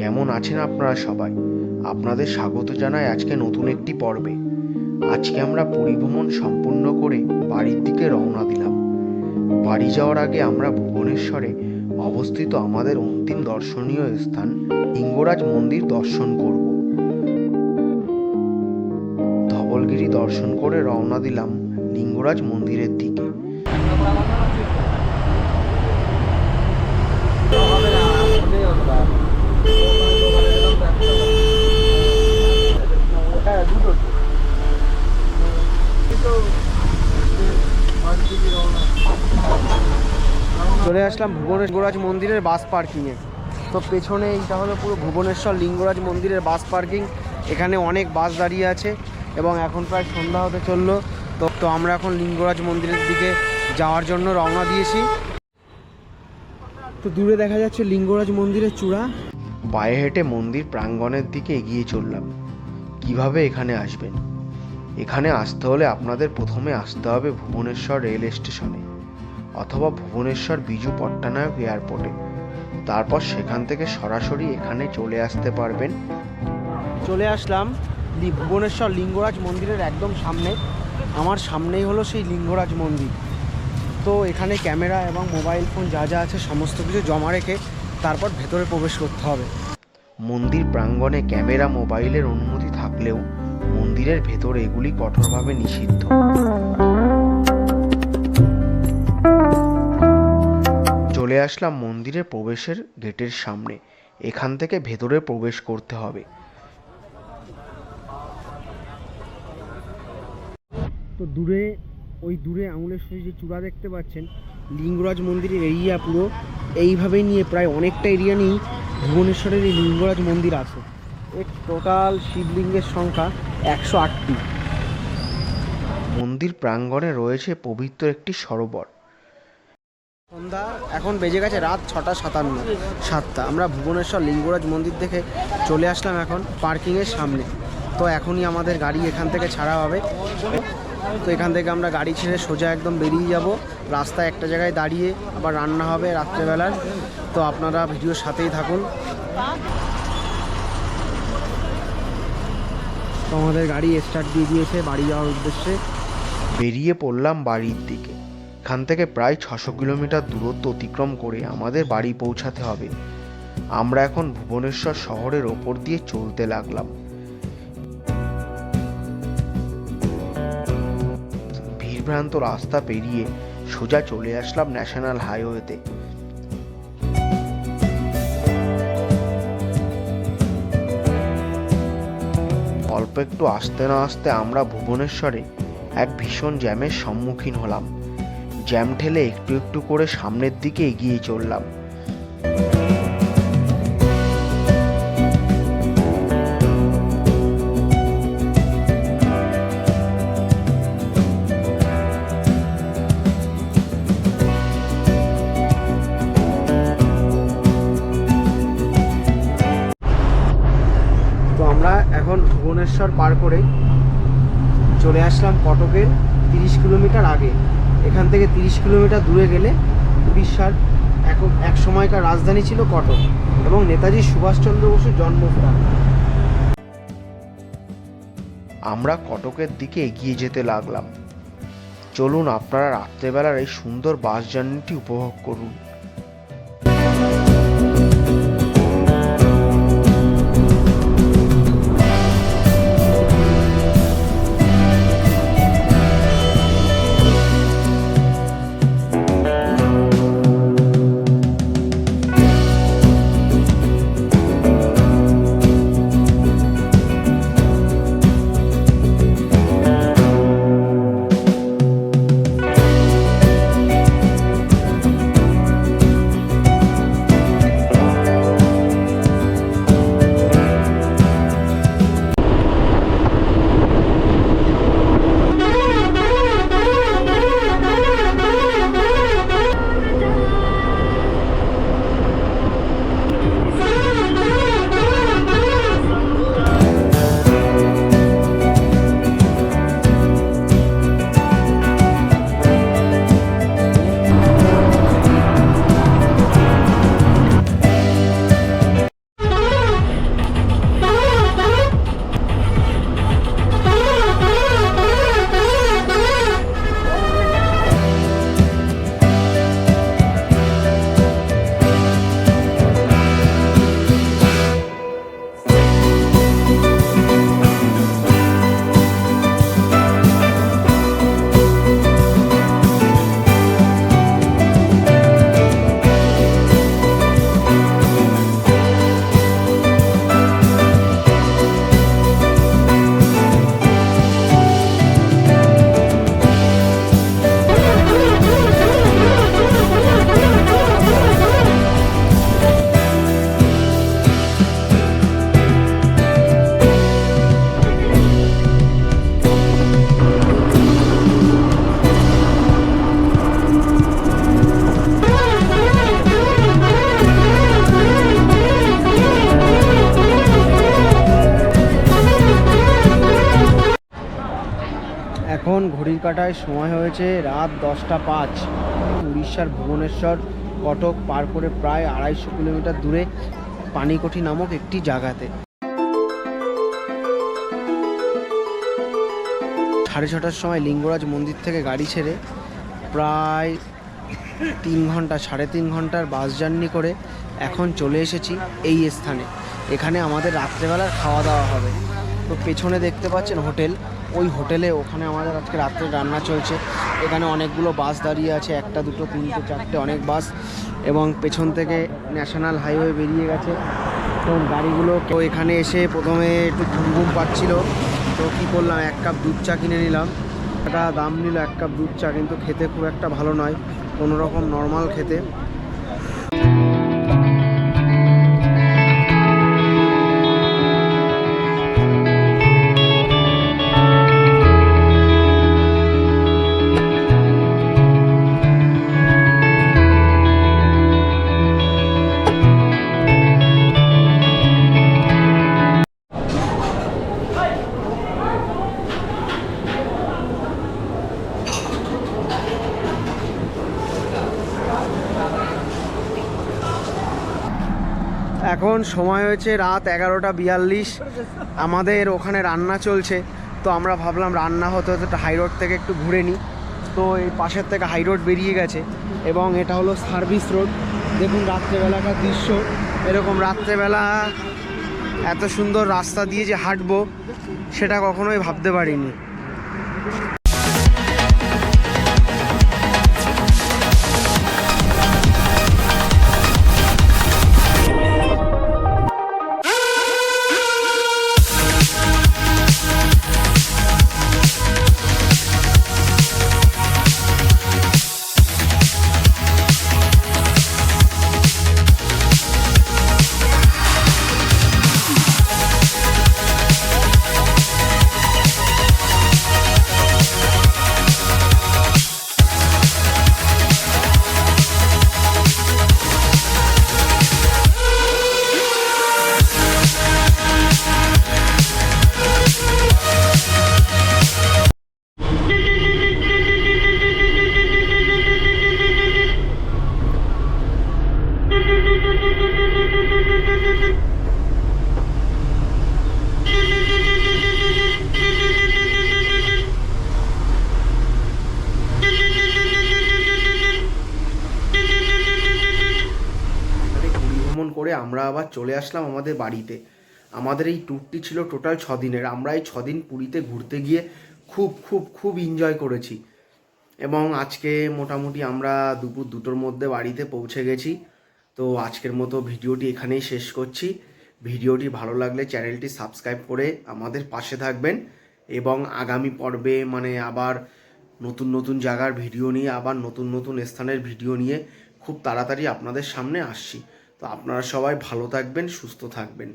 কেমন আছেন আপনারা সবাই? আপনাদের স্বাগত জানাই আজকে নতুন একটি পর্বে। আজকে আমরা পরিভ্রমণ সম্পূর্ণ করে বাড়ির দিকে রওনা দিলাম। বাড়ি যাওয়ার আগে আমরা ভুবনেশ্বরে অবস্থিত আমাদের অন্তিম দর্শনীয় স্থান লিঙ্গরাজ মন্দির দর্শন করব। ধবলগিরি দর্শন করে রওনা দিলাম লিঙ্গরাজ মন্দিরের দিকে। চলে আসলাম ভুবনেশ্বর মন্দিরের বাস পার্কিংয়ে। তো পেছনে এইটা হলো পুরো ভুবনেশ্বর লিঙ্গরাজ মন্দিরের বাস পার্কিং। এখানে অনেক বাস দাঁড়িয়ে আছে এবং এখন প্রায় সন্ধ্যা হতে চললো। তো আমরা এখন লিঙ্গরাজ মন্দিরের দিকে যাওয়ার জন্য রওনা দিয়েছি। তো দূরে দেখা যাচ্ছে লিঙ্গরাজ মন্দিরের চূড়া। পায়ে হেঁটে মন্দির প্রাঙ্গণের দিকে এগিয়ে চললাম। কিভাবে এখানে আসবেন? এখানে আসতে হলে আপনাদের প্রথমে আসতে হবে ভুবনেশ্বর রেল স্টেশনে অথবা ভুবনেশ্বর বিজু পট্টনায়ক এয়ারপোর্টে। তারপর সেখান থেকে সরাসরি এখানে চলে আসতে পারবেন। চলে আসলাম ভুবনেশ্বর লিঙ্গরাজ মন্দিরের একদম সামনে। আমার সামনেই হলো সেই লিঙ্গরাজ মন্দির। তো এখানে ক্যামেরা এবং মোবাইল ফোন যা যা আছে সমস্ত কিছু জমা রেখে তারপর ভেতরে প্রবেশ করতে হবে। মন্দির প্রাঙ্গণে ক্যামেরা মোবাইলের অনুমতি থাকলেও মন্দিরের ভেতরে এগুলি কঠোরভাবে নিষিদ্ধ। চলে আসলাম মন্দিরের প্রবেশের গেটের সামনে। এখান থেকে ভেতরে প্রবেশ করতে হবে। তো ওই দূরে আঙুলের সঙ্গে যে চূড়া দেখতে পাচ্ছেন, লিঙ্গরাজ মন্দিরের এরিয়া পুরো এইভাবে নিয়ে প্রায় অনেকটা এরিয়া নিয়েই ভুবনেশ্বরের এই লিঙ্গরাজ মন্দির আছে। এর টোটাল শিবলিঙ্গের সংখ্যা 108টি। মন্দির প্রাঙ্গণে রয়েছে পবিত্র একটি সরোবর। সন্ধ্যা এখন বেজে গেছে রাত 6:57। আমরা ভুবনেশ্বর লিঙ্গরাজ মন্দির দেখে চলে আসলাম এখন পার্কিংয়ের সামনে। তো এখনই আমাদের গাড়ি এখান থেকে ছাড়া হবে। তো এখান থেকে আমরা গাড়ি ছেড়ে সোজা একদম বেরিয়ে যাব। রাস্তায় একটা জায়গায় দাঁড়িয়ে আবার রান্না হবে রাত্রেবেলার। তো আপনারা ভিডিওর সাথেই থাকুন। তো আমাদের গাড়ি স্টার্ট দিয়ে দিয়েছে বাড়ি যাওয়ার উদ্দেশ্যে। বেরিয়ে পড়লাম বাড়ির দিকে। এখান থেকে প্রায় 600 কিলোমিটার দূরত্ব অতিক্রম করে আমাদের বাড়ি পৌঁছাতে হবে। আমরা এখন ভুবনেশ্বর শহরের ওপর দিয়ে চলতে লাগলাম। ভিড়ভ্রান্ত রাস্তা পেরিয়ে সোজা চলে আসলাম ন্যাশনাল হাইওয়েতে। অল্প একটু আসতে না আসতে আমরা ভুবনেশ্বরে এক ভীষণ জ্যামের সম্মুখীন হলাম। জ্যাম ঠেলে একটু একটু করে সামনের দিকে এগিয়ে চললাম। তো আমরা এখন ভুবনেশ্বর পার করে চলে আসলাম কটকের 30 কিলোমিটার আগে। এখান থেকে 30 কিলোমিটার দূরে গেলে উড়িষ্যার এক সময়কার রাজধানী ছিল কটক এবং নেতাজি সুভাষচন্দ্র বসুর জন্মস্থান। আমরা কটকের দিকে এগিয়ে যেতে লাগলাম। চলুন আপনারা রাত্রেবেলার এই সুন্দর বাস জার্নিটি উপভোগ করুন। ঘড়ির কাঁটায় সময় হয়েছে রাত 10:05। উড়িষ্যার ভুবনেশ্বর কটক পার করে প্রায় 250 কিলোমিটার দূরে পানিকোঠি নামক একটি জায়গাতে 6:30টার সময় লিঙ্গরাজ মন্দির থেকে গাড়ি ছেড়ে প্রায় 3 ঘন্টার বাস জার্নি করে এখন চলে এসেছি এই স্থানে। এখানে আমাদের রাত্রেবেলার খাওয়া দাওয়া হবে। তো পেছনে দেখতে পাচ্ছেন হোটেল, ওই হোটেলে ওখানে আমাদের আজকে রাত্রে রান্না চলছে। এখানে অনেকগুলো বাস দাঁড়িয়ে আছে, 1, 2, 3, 4 অনেক বাস, এবং পেছন থেকে ন্যাশনাল হাইওয়ে বেরিয়ে গেছে। তো গাড়িগুলো তো এখানে এসে প্রথমে একটু ঘুম পাচ্ছিল, তো কী করলাম, 1 কাপ দুধ চা কিনে নিলাম। টাকা দাম নিল 1 কাপ দুধ চা, কিন্তু খেতে খুব একটা ভালো নয়, কোনো রকম নর্মাল খেতে। এখন সময় হয়েছে রাত 11:42। আমাদের ওখানে রান্না চলছে, তো আমরা ভাবলাম রান্না হতে হতে হাই রোড থেকে একটু ঘুরে নিই। তো এই পাশের থেকে হাই রোড বেরিয়ে গেছে, এবং এটা হলো সার্ভিস রোড। দেখুন রাত্রেবেলাকার দৃশ্য, এরকম রাত্রেবেলা এত সুন্দর রাস্তা দিয়ে যে হাঁটবো সেটা কখনোই ভাবতে পারিনি। করে আমরা আবার চলে আসলাম আমাদের বাড়িতে। আমাদের এই ট্যুরটি ছিল টোটাল 6 দিনের। আমরা এই 6 দিন পুরীতে ঘুরতে গিয়ে খুব এনজয় করেছি, এবং আজকে মোটামুটি আমরা দুপুর 2টোর মধ্যে বাড়িতে পৌঁছে গেছি। তো আজকের মতো ভিডিওটি এখানেই শেষ করছি। ভিডিওটি ভালো লাগলে চ্যানেলটি সাবস্ক্রাইব করে আমাদের পাশে থাকবেন, এবং আগামী পর্বে মানে আবার নতুন জায়গার ভিডিও নিয়ে, আবার নতুন স্থানের ভিডিও নিয়ে খুব তাড়াতাড়ি আপনাদের সামনে আসছি। তো আপনারা সবাই ভালো থাকবেন, সুস্থ থাকবেন।